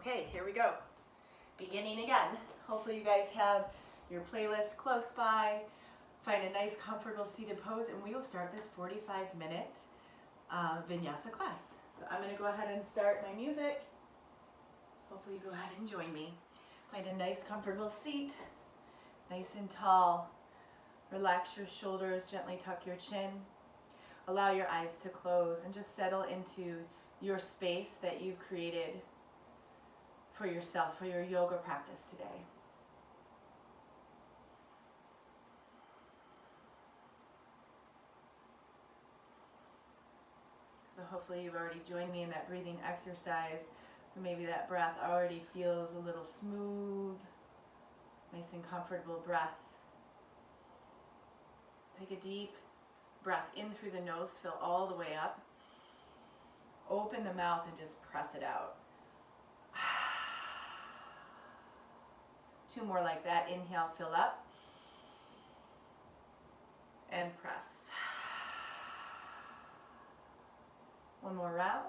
Okay, here we go. Beginning again. Hopefully you guys have your playlist close by. Find a nice comfortable seated pose and we will start this 45-minute Vinyasa class. So I'm going to go ahead and start my music. Hopefully you go ahead and join me. Find a nice comfortable seat, nice and tall. Relax your shoulders, gently tuck your chin. Allow your eyes to close and just settle into your space that you've created for yourself, for your yoga practice today. So hopefully you've already joined me in that breathing exercise. So maybe that breath already feels a little smooth, nice and comfortable breath. Take a deep breath in through the nose, fill all the way up. Open the mouth and just press it out. 2 more like that. Inhale, fill up. And press. 1 more round.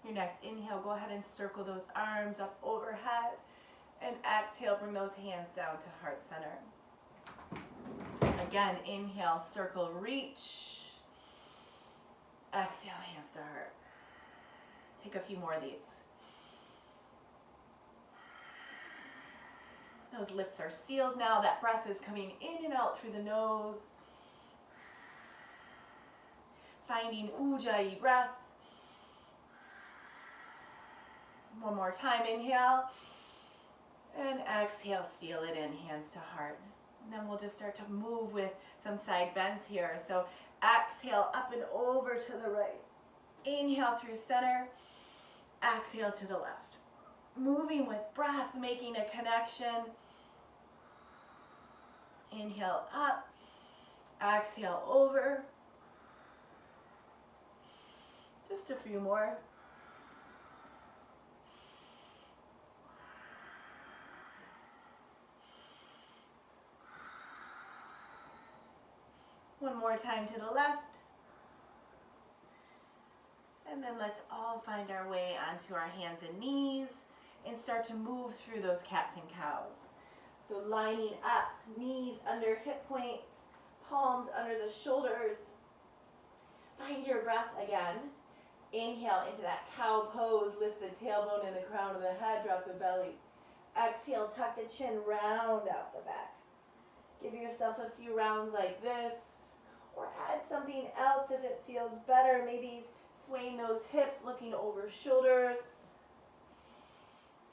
Your next inhale, go ahead and circle those arms up overhead. And exhale, bring those hands down to heart center. Again, inhale, circle, reach. Exhale, hands to heart. Take a few more of these. Those lips are sealed now. That breath is coming in and out through the nose. Finding Ujjayi breath. 1 more time, inhale. And exhale, seal it in, hands to heart. And then we'll just start to move with some side bends here. So exhale up and over to the right. Inhale through center. Exhale to the left. Moving with breath, making a connection. Inhale up. Exhale over. Just a few more. One more time to the left. And then let's all find our way onto our hands and knees and start to move through those cats and cows. So lining up, knees under hip points, palms under the shoulders. Find your breath again. Inhale into that cow pose, lift the tailbone and the crown of the head, drop the belly. Exhale, tuck the chin, round out the back. Give yourself a few rounds like this. Or add something else if it feels better. Maybe swaying those hips, looking over shoulders.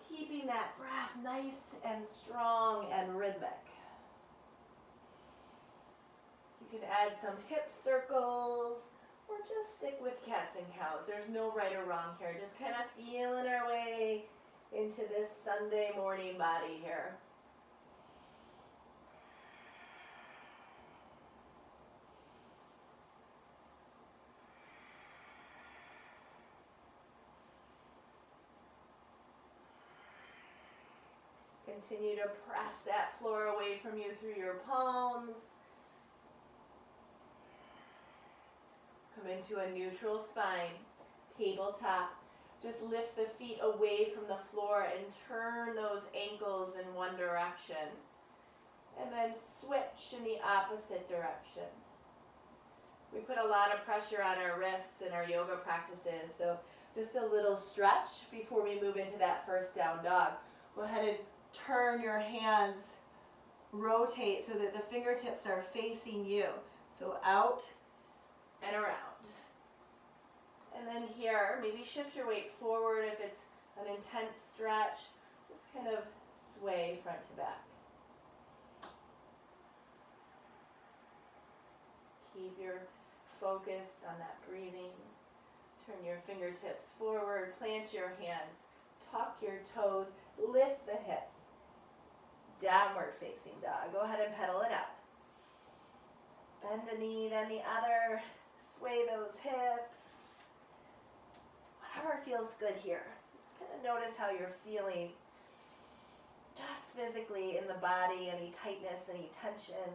Keeping that breath nice and strong and rhythmic. You can add some hip circles or just stick with cats and cows. There's no right or wrong here. Just kind of feeling our way into this Sunday morning body here. Continue to press that floor away from you through your palms. Come into a neutral spine, tabletop. Just lift the feet away from the floor and turn those ankles in one direction. And then switch in the opposite direction. We put a lot of pressure on our wrists in our yoga practices, so just a little stretch before we move into that first down dog. Go ahead and turn your hands, rotate so that the fingertips are facing you. So out and around. And then here, maybe shift your weight forward if it's an intense stretch. Just kind of sway front to back. Keep your focus on that breathing. Turn your fingertips forward, plant your hands, tuck your toes, lift the hips. Downward facing dog. Go ahead and pedal it out. Bend a knee, then the other. Sway those hips. Whatever feels good here. Just kind of notice how you're feeling. Just physically in the body, any tightness, any tension.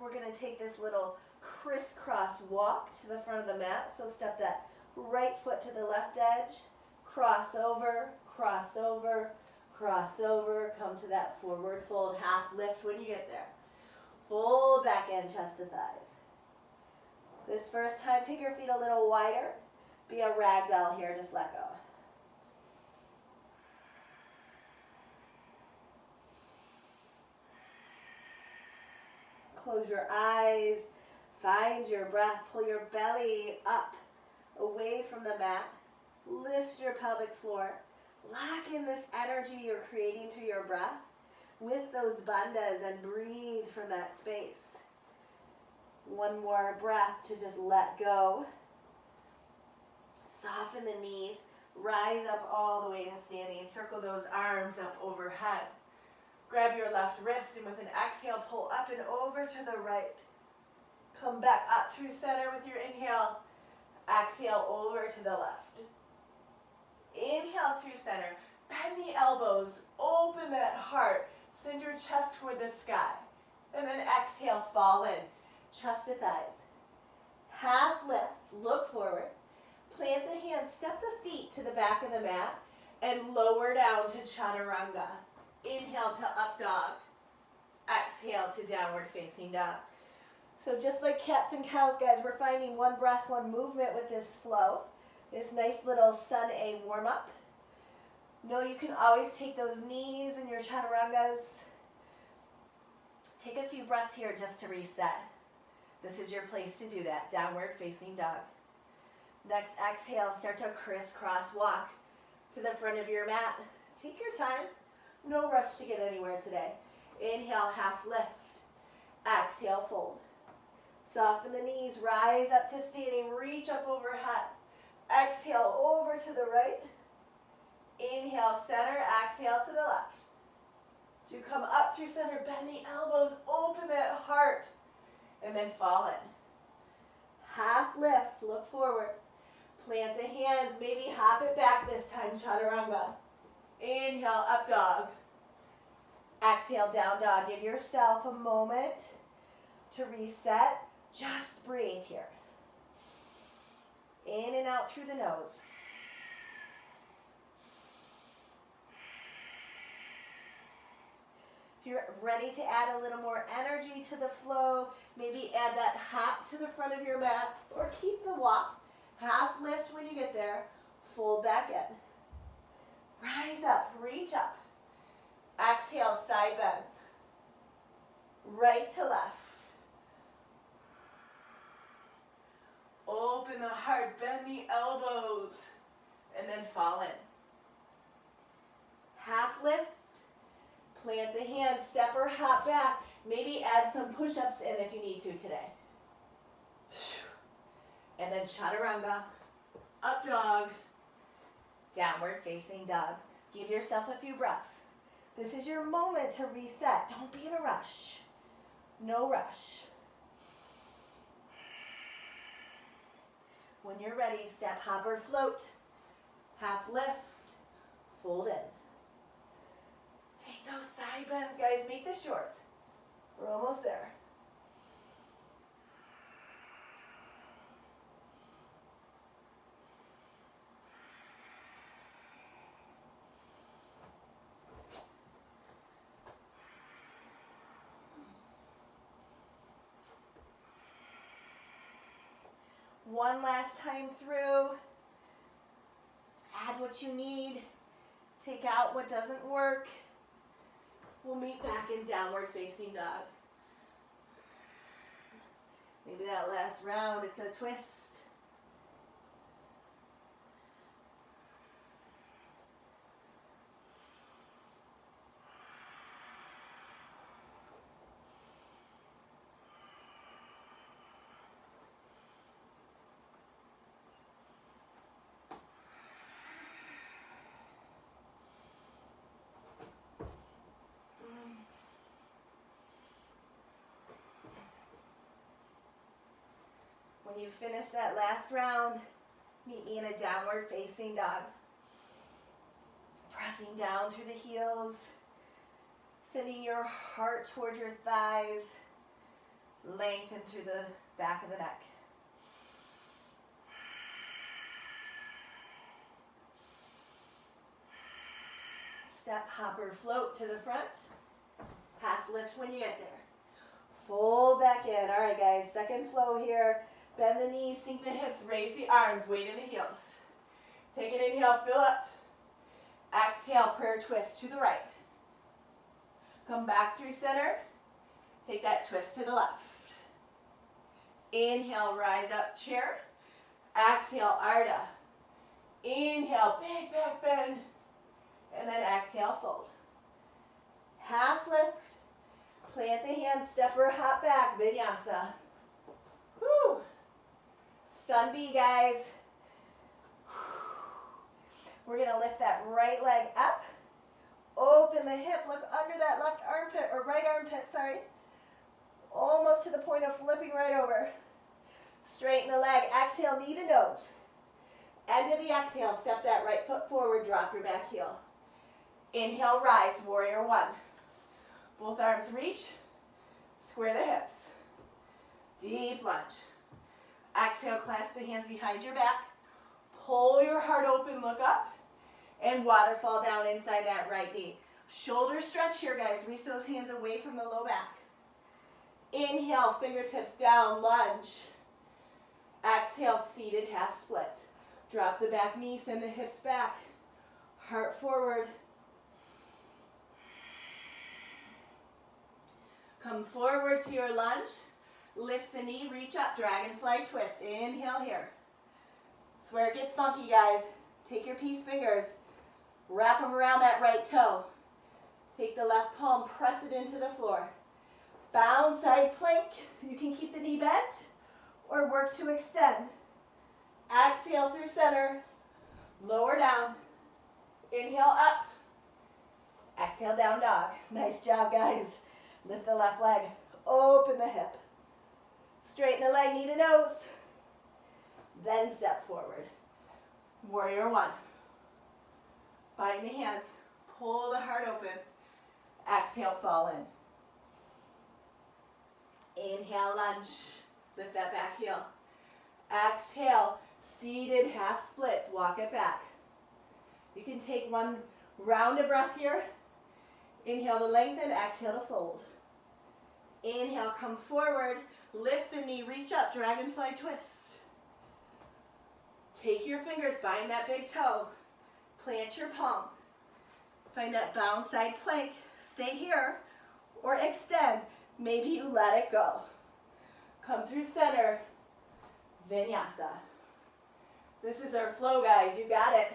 we're going to take this little crisscross walk to the front of the mat. So step that right foot to the left edge, cross over, cross over, cross over, come to that forward fold, half lift when you get there. Full back end, chest to thighs. This first time, take your feet a little wider. Be a ragdoll here, just let go. Close your eyes, find your breath, pull your belly up, away from the mat, lift your pelvic floor, lock in this energy you're creating through your breath with those bandhas and breathe from that space. One more breath to just let go. Soften the knees, rise up all the way to standing, circle those arms up overhead. Grab your left wrist and with an exhale, pull up and over to the right. Come back up through center with your inhale. Exhale over to the left. Inhale through center. Bend the elbows. Open that heart. Send your chest toward the sky. And then exhale, fall in. Chest to thighs. Half lift. Look forward. Plant the hands. Step the feet to the back of the mat. And lower down to chaturanga. Inhale to up dog. Exhale to downward facing dog. So just like cats and cows, guys, we're finding one breath, one movement with this flow. This nice little sun A warm up. Know you can always take those knees in your chaturangas. Take a few breaths here just to reset. This is your place to do that. Downward facing dog. Next exhale, start to crisscross walk to the front of your mat. Take your time. No rush to get anywhere today. Inhale, half lift. Exhale, fold. Soften the knees, rise up to standing, reach up overhead. Exhale, over to the right. Inhale, center, exhale to the left. So you come up through center, bend the elbows, open that heart, and then fall in. Half lift, look forward. Plant the hands, maybe hop it back this time, chaturanga. Inhale, up dog. Exhale, down dog. Give yourself a moment to reset. Just breathe here. In and out through the nose. If you're ready to add a little more energy to the flow, maybe add that hop to the front of your mat or keep the walk. Half lift when you get there. Fold back in. Rise up, reach up. Exhale, side bends. Right to left. Open the heart, bend the elbows, and then fall in. Half lift, plant the hands, step or hop back. Maybe add some push-ups in if you need to today. And then chaturanga, up dog, downward facing dog. Give yourself a few breaths. This is your moment to reset. Don't be in a rush. No rush. When you're ready, step, hop, or float. Half lift, fold in. Take those side bends, guys. Make this yours. We're almost there. One last time through. Add what you need. Take out what doesn't work. We'll meet back in downward facing dog. Maybe that last round, it's a twist. When you finish that last round, meet me in a downward facing dog. Pressing down through the heels, sending your heart toward your thighs. Lengthen through the back of the neck. Step, hop, or float to the front. Half lift when you get there. Fold back in. All right, guys, second flow here. Bend the knees, sink the hips, raise the arms, weight in the heels. Take an inhale, fill up. Exhale, prayer twist to the right. Come back through center. Take that twist to the left. Inhale, rise up, chair. Exhale, Ardha. Inhale, big back bend. And then exhale, fold. Half lift. Plant the hands, step or hop back, Vinyasa. Woo! Sun B, guys. We're going to lift that right leg up. Open the hip, look under that left armpit, or right armpit, sorry. Almost to the point of flipping right over. Straighten the leg, exhale, knee to nose. End of the exhale, step that right foot forward, drop your back heel. Inhale, rise, warrior one. Both arms reach, square the hips. Deep lunge. Exhale, clasp the hands behind your back. Pull your heart open, look up, and waterfall down inside that right knee. Shoulder stretch here, guys. Reach those hands away from the low back. Inhale, fingertips down, lunge. Exhale, seated half splits. Drop the back knee, send the hips back. Heart forward. Come forward to your lunge. Lift the knee, reach up, dragonfly twist. Inhale here. That's where it gets funky, guys. Take your peace fingers. Wrap them around that right toe. Take the left palm, press it into the floor. Bound side plank. You can keep the knee bent or work to extend. Exhale through center. Lower down. Inhale up. Exhale down dog. Nice job, guys. Lift the left leg. Open the hip. Straighten the leg, knee to nose. Then step forward. Warrior one. Bind the hands. Pull the heart open. Exhale, fall in. Inhale, lunge. Lift that back heel. Exhale, seated half splits. Walk it back. You can take one round of breath here. Inhale to lengthen, exhale to fold. Inhale, come forward. Lift the knee, reach up, dragonfly twist. Take your fingers, bind that big toe. Plant your palm. Find that bound side plank. Stay here or extend. Maybe you let it go. Come through center. Vinyasa. This is our flow, guys. You got it.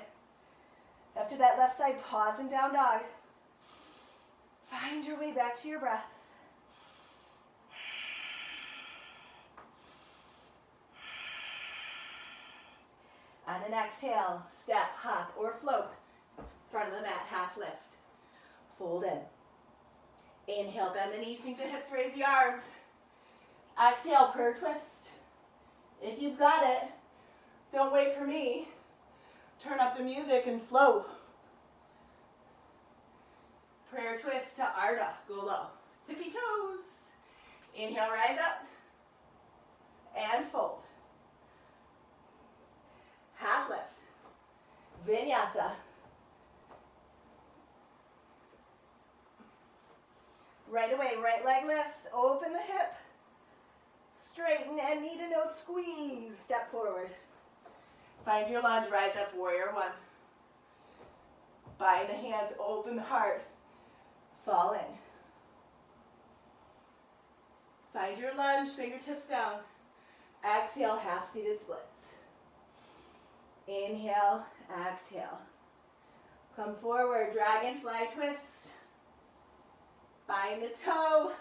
After that left side, pause and down dog. Find your way back to your breath. On an exhale, step, hop, or float. Front of the mat, half lift. Fold in. Inhale, bend the knees, sink the hips, raise the arms. Exhale, prayer twist. If you've got it, don't wait for me. Turn up the music and flow. Prayer twist to Ardha. Go low. Tippy toes. Inhale, rise up. And fold. Half lift. Vinyasa. Right away, right leg lifts. Open the hip. Straighten and knee to nose squeeze. Step forward. Find your lunge. Rise up, warrior one. Bind the hands. Open the heart. Fall in. Find your lunge, fingertips down. Exhale, half seated splits. Inhale, exhale. Come forward, dragonfly twist. Bind the toe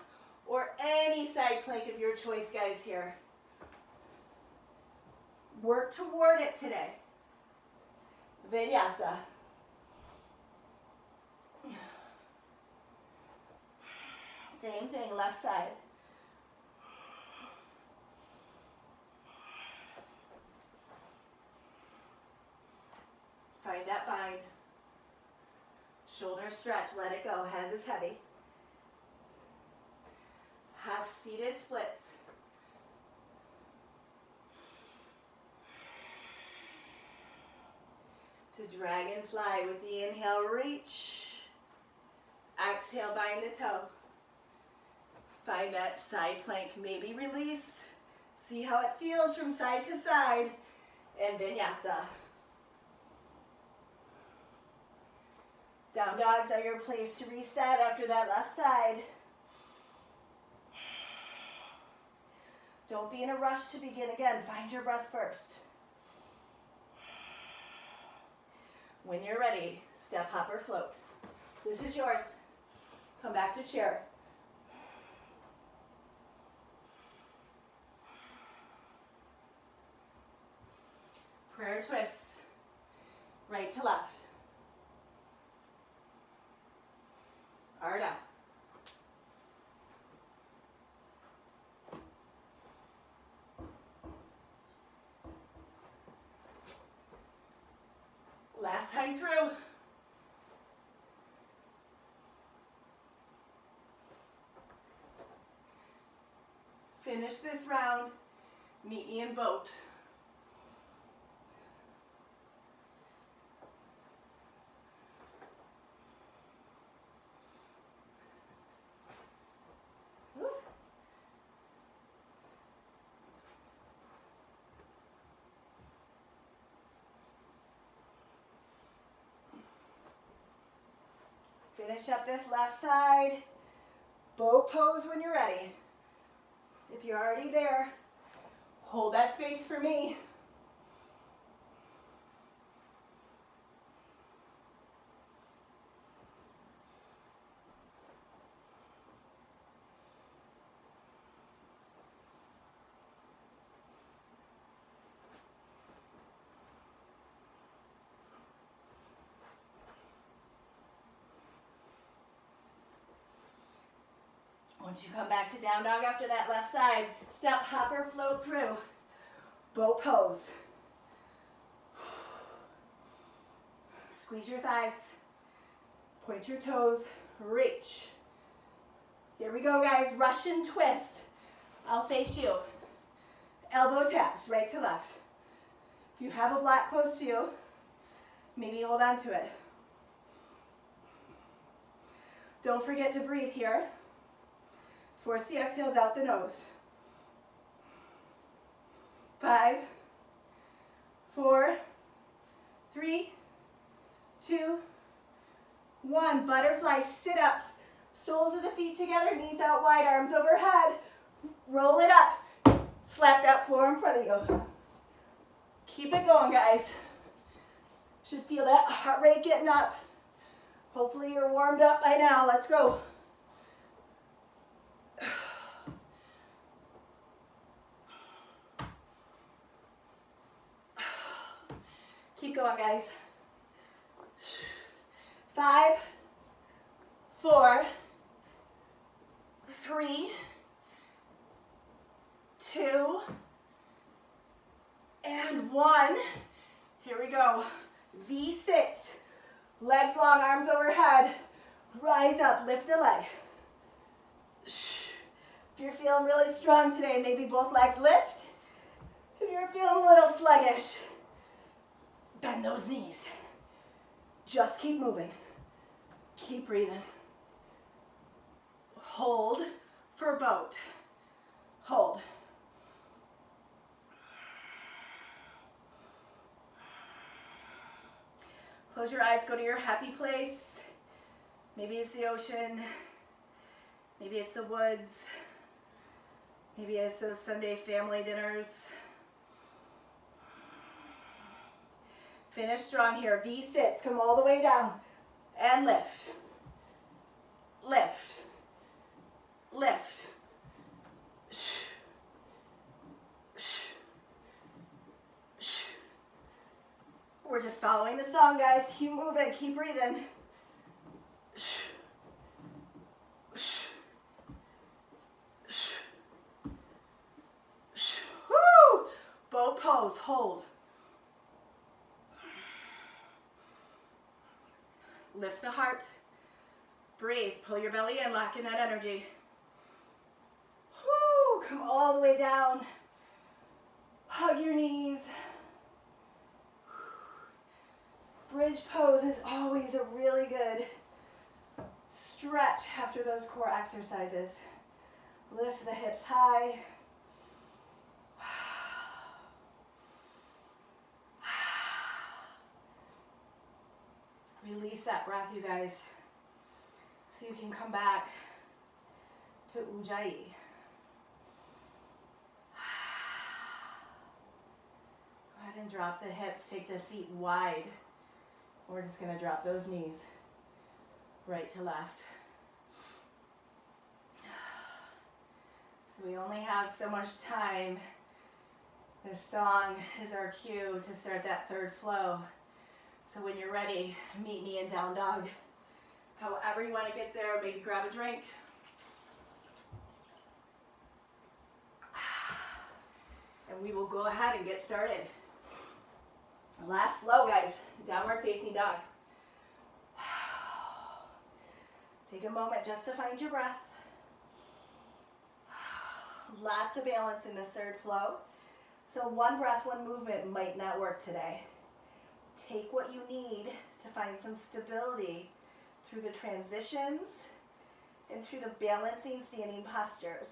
or any side plank of your choice, guys, here. Work toward it today. Vinyasa. Same thing, left side. Find that bind. Shoulder stretch, let it go. Head is heavy. Half seated splits. to dragonfly with the inhale, reach. Exhale, bind the toe. Find that side plank, maybe release. See how it feels from side to side. And Vinyasa. Down dogs are your place to reset after that left side. Don't be in a rush to begin again. Find your breath first. When you're ready, step, hop, or float. This is yours. Come back to chair. Prayer twists. Right to left. Arda. Last time through. Finish this round. Meet me in boat. Finish up this left side. Boat pose when you're ready. If you're already there, hold that space for me. Once you come back to down dog after that left side, step, hop, or float through. Boat pose. Squeeze your thighs. Point your toes. Reach. Here we go, guys. Russian twist. I'll face you. Elbow taps, right to left. If you have a block close to you, maybe hold on to it. Don't forget to breathe here. Force the exhales out the nose. 5, 4, 3, 2, 1. Butterfly sit-ups. Soles of the feet together, knees out wide, arms overhead. Roll it up. Slap that floor in front of you. Keep it going, guys. Should feel that heart rate getting up. Hopefully you're warmed up by now. Let's go. Keep going, guys. 5, 4, 3, 2, and 1. Here we go. V-sit. Legs long, arms overhead. Rise up, lift a leg. If you're feeling really strong today, maybe both legs lift. If you're feeling a little sluggish, bend those knees. Just keep moving. Keep breathing. Hold for boat. Hold. Close your eyes, go to your happy place. Maybe it's the ocean. Maybe it's the woods. Maybe it's those Sunday family dinners. Finish strong here. V-sits. Come all the way down. And lift. Lift. Lift. We're just following the song, guys. Keep moving. Keep breathing. Woo! Boat pose. Hold. Lift the heart. Breathe. Pull your belly in. Lock in that energy. Woo! Come all the way down. Hug your knees. bridge pose is always a really good stretch after those core exercises. Lift the hips high. Release that breath, you guys, so you can come back to Ujjayi. Go ahead and drop the hips, take the feet wide. We're just going to drop those knees right to left. So we only have so much time. This song is our cue to start that third flow. So when you're ready, meet me in down dog. However you want to get there, maybe grab a drink. And we will go ahead and get started. Last flow, guys. Downward facing dog. Take a moment just to find your breath. Lots of balance in this third flow. So one breath, one movement might not work today. Take what you need to find some stability through the transitions and through the balancing standing postures.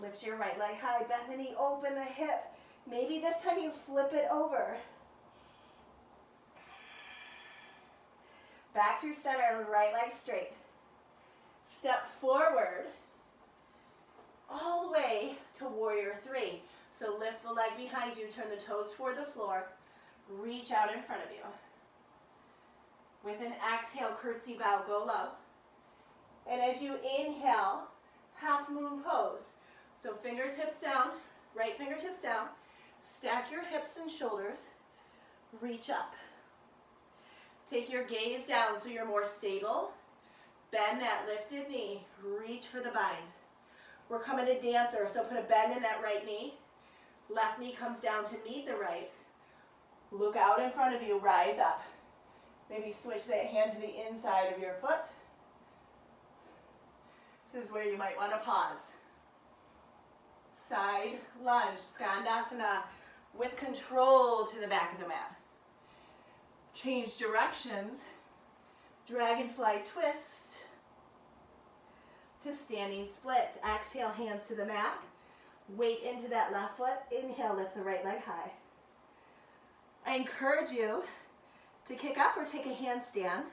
Lift your right leg high, bend the knee, open the hip. Maybe this time you flip it over. Back through center, right leg straight. Step forward all the way to warrior three. So lift the leg behind you, turn the toes toward the floor, reach out in front of you. With an exhale, curtsy bow, go low. And as you inhale, half moon pose. So fingertips down, right fingertips down, stack your hips and shoulders, reach up. Take your gaze down so you're more stable. Bend that lifted knee, reach for the bind. We're coming to dancer, so put a bend in that right knee. Left knee comes down to meet the right. Look out in front of you, rise up. Maybe switch that hand to the inside of your foot. This is where you might want to pause. Side lunge, Skandasana, with control to the back of the mat. Change directions, dragonfly twist to standing splits. Exhale, hands to the mat. Weight into that left foot. Inhale, lift the right leg high. I encourage you to kick up or take a handstand.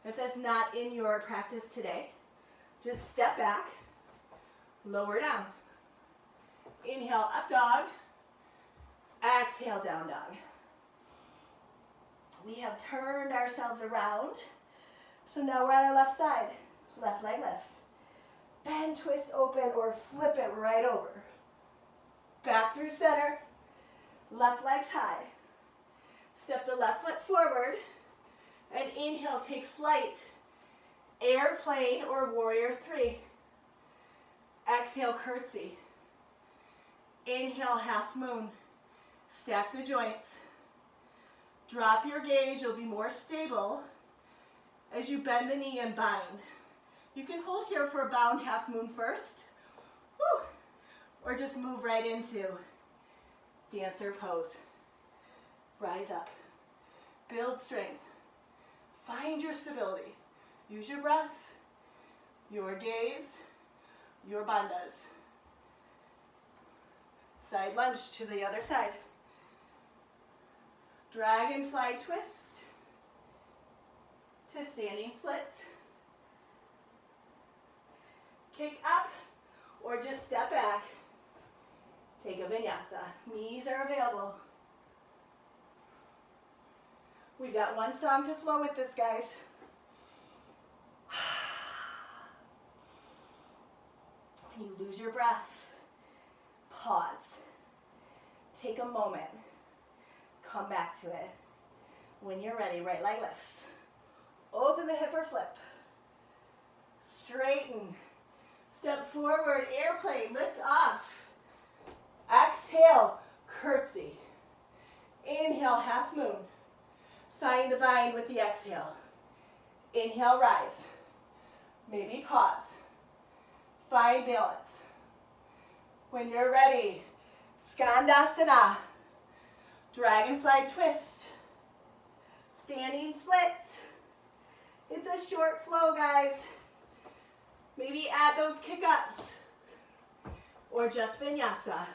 If that's not in your practice today, just step back, lower down. Inhale, up dog. Exhale, down dog. We have turned ourselves around. So now we're on our left side. Left leg lifts. Bend, twist, open, or flip it right over. Back through center. Left leg's high. Step the left foot forward. And inhale, take flight. Airplane or warrior three. Exhale, curtsy. Inhale, half moon. Stack the joints. Drop your gaze, you'll be more stable as you bend the knee and bind. You can hold here for a bound half moon first, or just move right into dancer pose. Rise up, build strength, find your stability. Use your breath, your gaze, your bandhas. Side lunge to the other side. Dragonfly twist to standing splits. Kick up or just step back. Take a vinyasa. Knees are available. We've got one song to flow with this, guys. When you lose your breath, pause. Take a moment. Come back to it. When you're ready, right leg lifts. Open the hip or flip. Straighten. Step forward, airplane, lift off. Exhale, curtsy. Inhale, half moon. Find the bind with the exhale. Inhale, rise. Maybe pause. Find balance. When you're ready, Skandasana. Dragonfly twist. Standing splits. It's a short flow, guys. Maybe add those kick-ups or just vinyasa.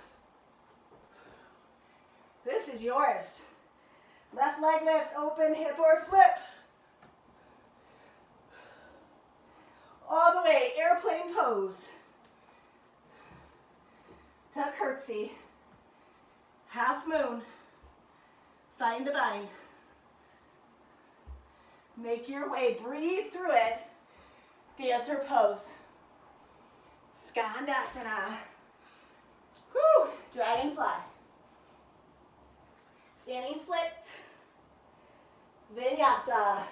This is yours. Left leg lifts, open hip or flip. All the way, airplane pose. Tuck curtsy. Half moon. Find the bind. Make your way, breathe through it. Dancer pose. Skandasana. Whew, dragonfly. Standing splits. Vinyasa.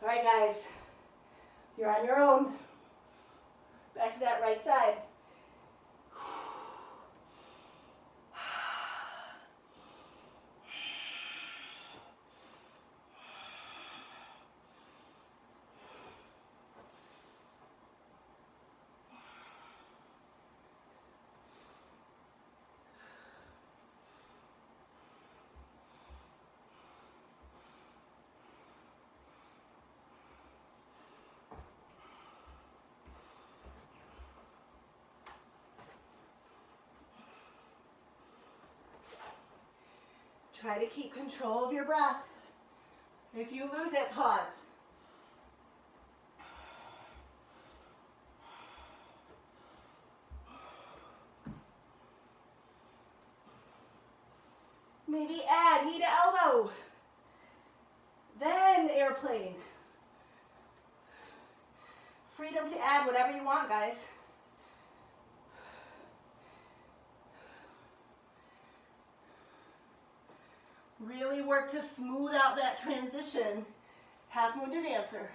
All right, guys. You're on your own. Back to that right side. Try to keep control of your breath. If you lose it, pause. Maybe add knee to elbow. Then airplane. Freedom to add whatever you want, guys. Really work to smooth out that transition. Half moon to dancer.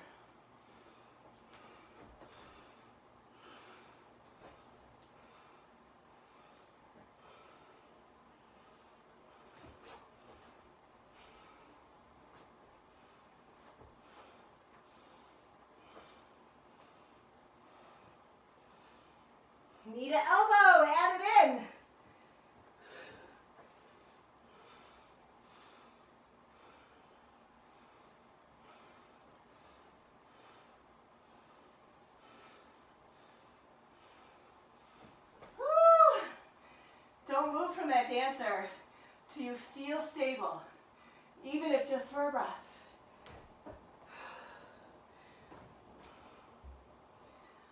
Knee to elbow, add it in. Don't move from that dancer till you feel stable, even if just for a breath.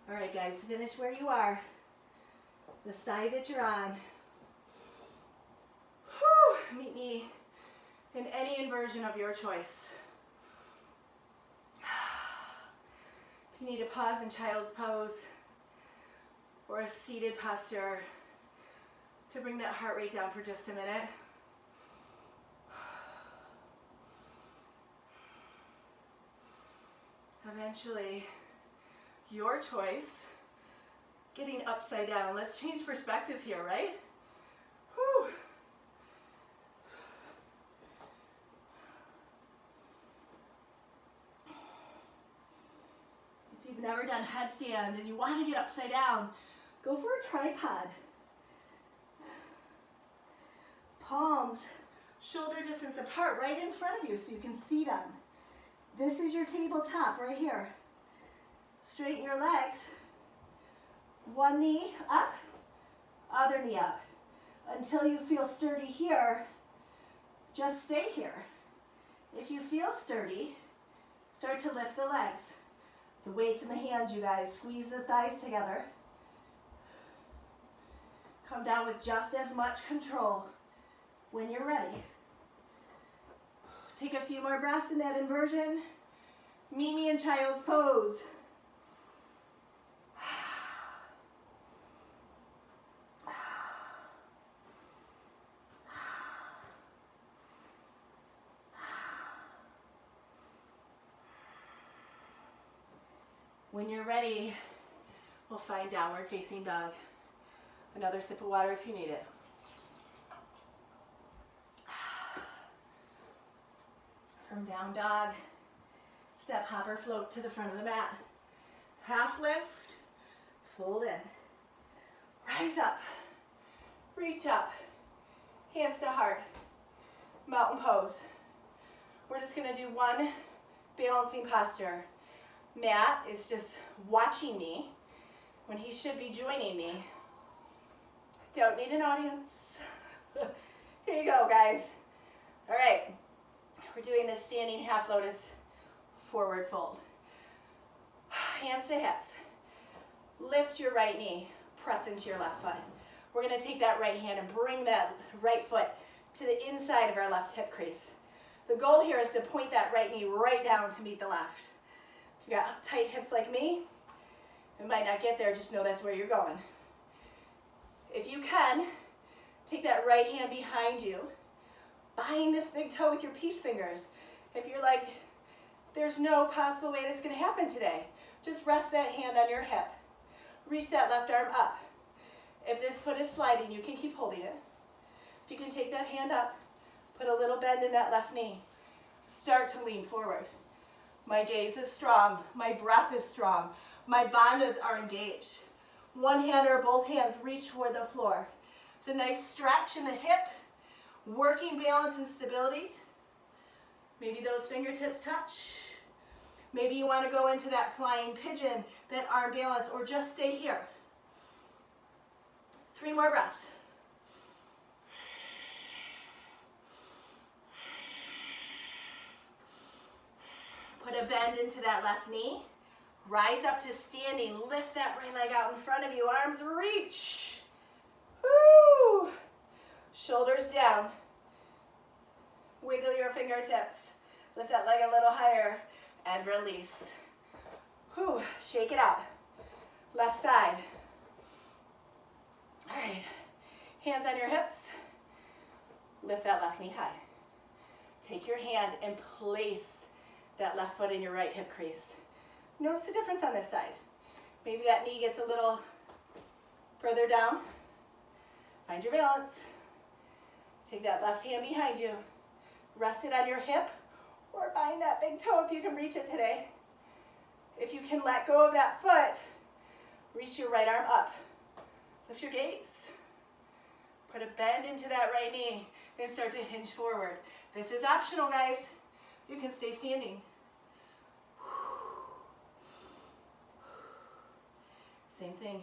All right, guys, finish where you are, the side that you're on. Whew. Meet me in any inversion of your choice. If you need to pause in child's pose or a seated posture, to bring that heart rate down for just a minute. Eventually, your choice, getting upside down. Let's change perspective here, right? Whew. If you've never done headstand and you want to get upside down, go for a tripod. Palms shoulder distance apart right in front of you so you can see them. This is your tabletop right here. Straighten your legs. One knee up, other knee up. Until you feel sturdy here, just stay here. If you feel sturdy, start to lift the legs. The weights in the hands, you guys. Squeeze the thighs together. Come down with just as much control when you're ready. Take a few more breaths in that inversion. Meet me in child's pose. When you're ready, we'll find downward facing dog. Another sip of water if you need it. From down dog, step hopper float to the front of the mat. Half lift, fold in. Rise up, reach up, hands to heart. Mountain pose. We're just gonna do one balancing posture. Matt is just watching me when he should be joining me. Don't need an audience. Here you go, guys. All right, we're doing this standing half lotus forward fold. Hands to hips. Lift your right knee, press into your left foot. We're gonna take that right hand and bring that right foot to the inside of our left hip crease. The goal here is to point that right knee right down to meet the left. If you got tight hips like me, it might not get there, just know that's where you're going. If you can, take that right hand behind you, bind this big toe with your peace fingers. If you're like, there's no possible way that's gonna happen today, just rest that hand on your hip. Reach that left arm up. If this foot is sliding, you can keep holding it. If you can take that hand up, put a little bend in that left knee. Start to lean forward. My gaze is strong. My breath is strong. My bandhas are engaged. One hand or both hands reach toward the floor. It's a nice stretch in the hip, working balance and stability. Maybe those fingertips touch. Maybe you want to go into that flying pigeon, that arm balance, or just stay here. 3 more breaths. Put a bend into that left knee. Rise up to standing. Lift that right leg out in front of you. Arms reach. Woo! Shoulders down. Wiggle your fingertips. Lift that leg a little higher and release. Whew, shake it out. Left side. All right, hands on your hips. Lift that left knee high. Take your hand and place that left foot in your right hip crease. Notice the difference on this side. Maybe that knee gets a little further down. Find your balance. Take that left hand behind you. Rest it on your hip or bind that big toe if you can reach it today. If you can let go of that foot, reach your right arm up. Lift your gaze. Put a bend into that right knee and start to hinge forward. This is optional, guys. You can stay standing. Same thing.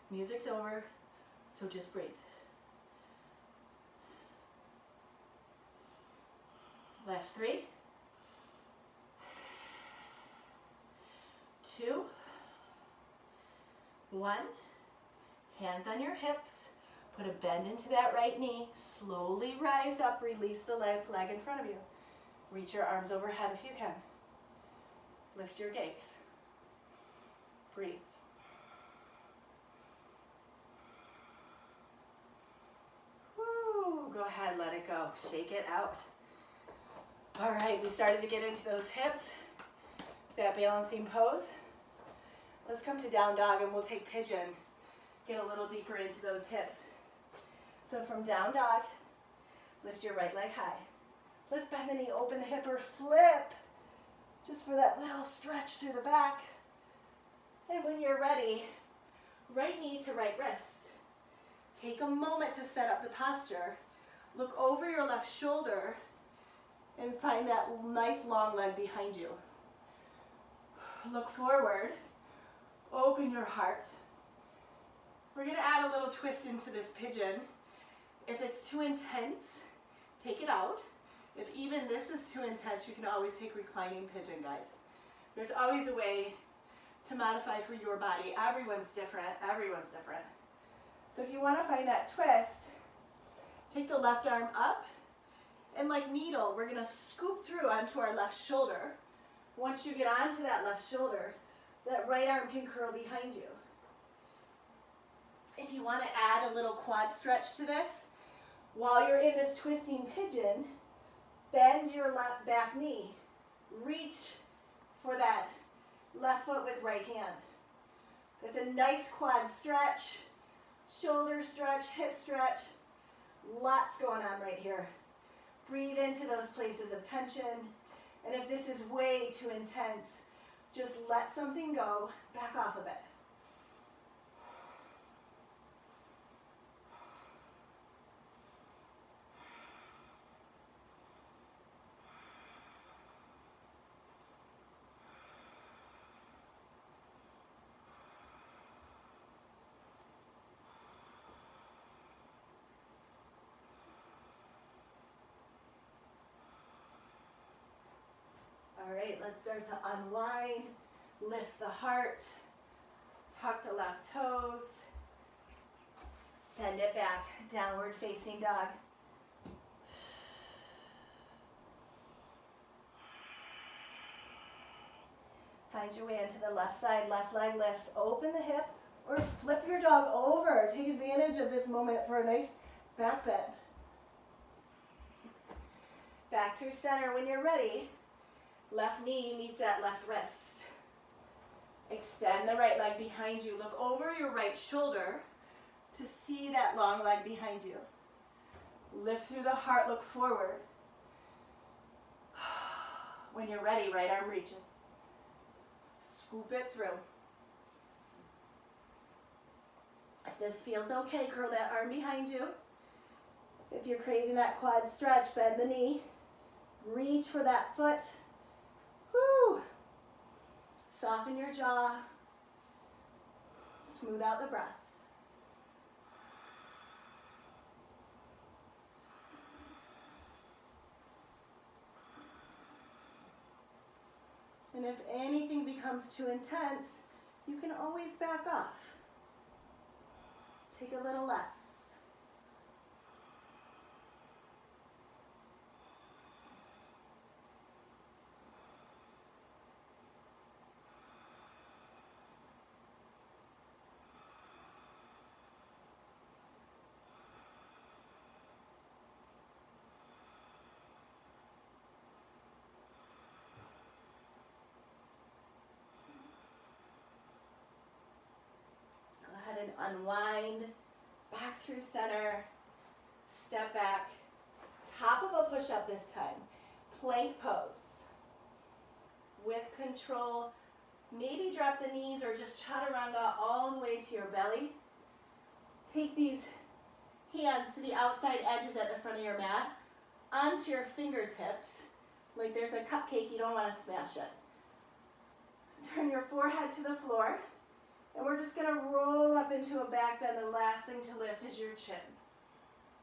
Music's over, so just breathe. Last 3. 2. 1. Hands on your hips. Put a bend into that right knee. Slowly rise up. Release the left leg in front of you. Reach your arms overhead if you can. Lift your gaze. Breathe. Woo. Go ahead, let it go. Shake it out. All right, we started to get into those hips. That balancing pose. Let's come to down dog and we'll take pigeon. Get a little deeper into those hips. So from down dog, lift your right leg high. Let's bend the knee, open the hip or flip. Just for that little stretch through the back. And when you're ready, right knee to right wrist. Take a moment to set up the posture. Look over your left shoulder and find that nice long leg behind you. Look forward. Open your heart. We're going to add a little twist into this pigeon. If it's too intense, take it out. If even this is too intense, you can always take reclining pigeon, guys. There's always a way to modify for your body. Everyone's different. Everyone's different. So if you want to find that twist, take the left arm up, and like needle, we're going to scoop through onto our left shoulder. Once you get onto that left shoulder, that right arm can curl behind you. If you want to add a little quad stretch to this, while you're in this twisting pigeon, bend your left back knee. Reach for that left foot with right hand. It's a nice quad stretch, shoulder stretch, hip stretch. Lots going on right here. Breathe into those places of tension. And if this is way too intense, just let something go, back off a bit. let's start to unwind, lift the heart, tuck the left toes, send it back, downward facing dog. Find your way into the left side, left leg lifts, open the hip, or flip your dog over. Take advantage of this moment for a nice back bend. Back through center when you're ready. Left knee meets that left wrist. Extend the right leg behind you. Look over your right shoulder to see that long leg behind you. Lift through the heart, look forward. When you're ready, right arm reaches. Scoop it through. If this feels okay, curl that arm behind you. If you're craving that quad stretch, bend the knee. Reach for that foot. Woo! Soften your jaw. Smooth out the breath. And if anything becomes too intense, you can always back off. Take a little less. And unwind, back through center, step back, top of a push-up this time, plank pose. With control, maybe drop the knees or just chaturanga all the way to your belly. Take these hands to the outside edges at the front of your mat, onto your fingertips, like there's a cupcake, you don't want to smash it. Turn your forehead to the floor. And we're just going to roll up into a back bend. The last thing to lift is your chin.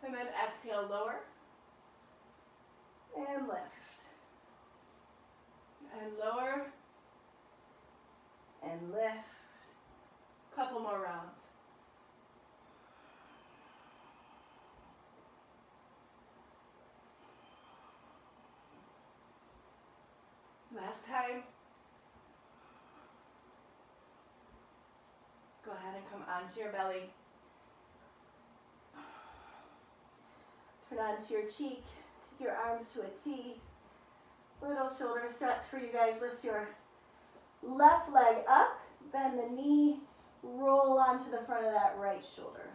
And then exhale, lower. And lift. And lower. And lift. Couple more rounds. Last time. Go ahead and come onto your belly. Turn onto your cheek. Take your arms to a T. Little shoulder stretch for you guys. Lift your left leg up. Bend the knee. Roll onto the front of that right shoulder.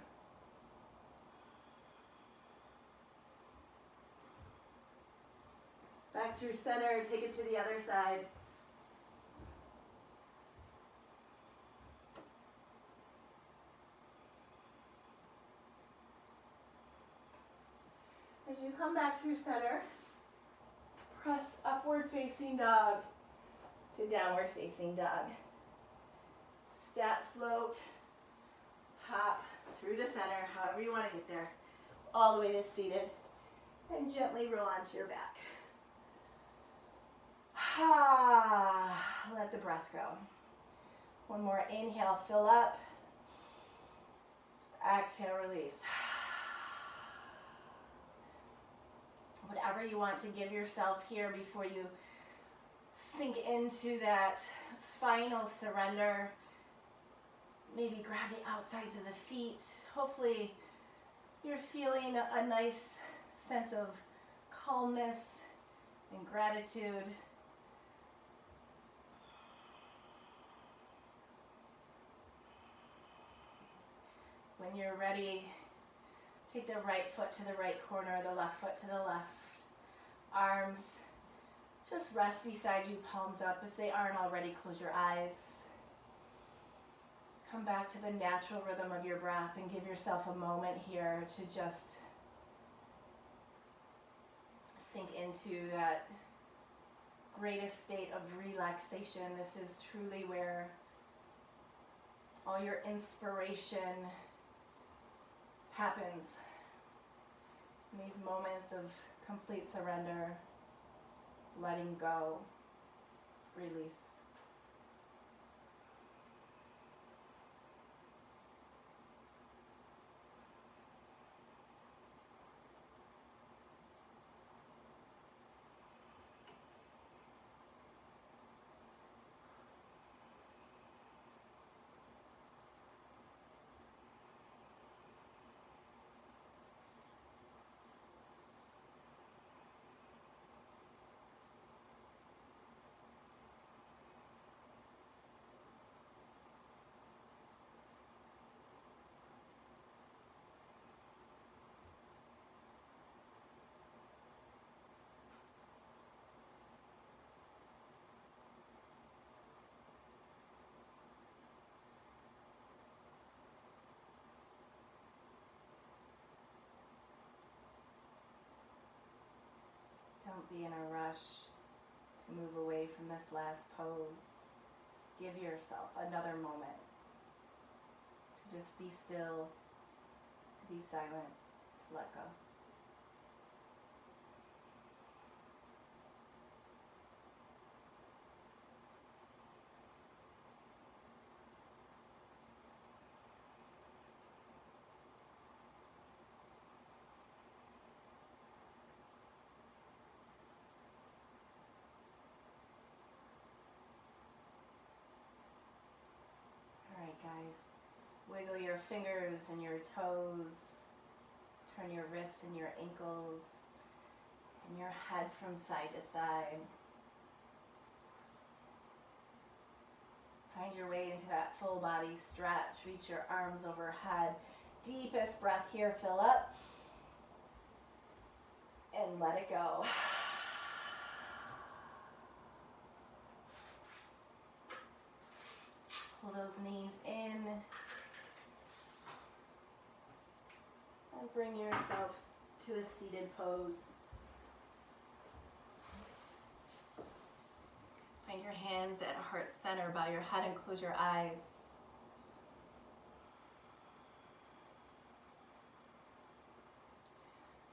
Back through center. Take it to the other side. As you come back through center, press upward facing dog to downward facing dog. Step, float, hop through to center, however you want to get there, all the way to seated, and gently roll onto your back. Let the breath go. One more inhale, fill up. Exhale, release. Whatever you want to give yourself here before you sink into that final surrender. Maybe grab the outsides of the feet. Hopefully you're feeling a nice sense of calmness and gratitude. When you're ready, take the right foot to the right corner, the left foot to the left. Arms just rest beside you, palms up. If they aren't already, close your eyes. Come back to the natural rhythm of your breath and give yourself a moment here to just sink into that greatest state of relaxation. This is truly where all your inspiration happens. In these moments of complete surrender, letting go, release. Don't be in a rush to move away from this last pose. Give yourself another moment to just be still, to be silent, to let go. Alright guys, wiggle your fingers and your toes, turn your wrists and your ankles, and your head from side to side. Find your way into that full body stretch, reach your arms overhead. Deepest breath here, fill up, and let it go. Pull those knees in and bring yourself to a seated pose. Find your hands at heart center, bow your head and close your eyes.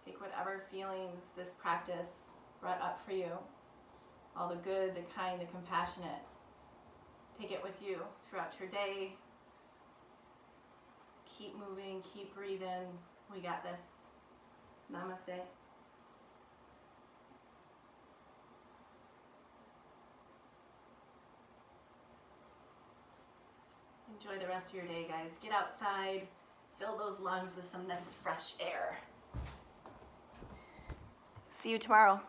Take whatever feelings this practice brought up for you, all the good, the kind, the compassionate. Take it with you throughout your day. Keep moving, keep breathing. We got this. Namaste. Enjoy the rest of your day, guys. Get outside, fill those lungs with some nice fresh air. See you tomorrow.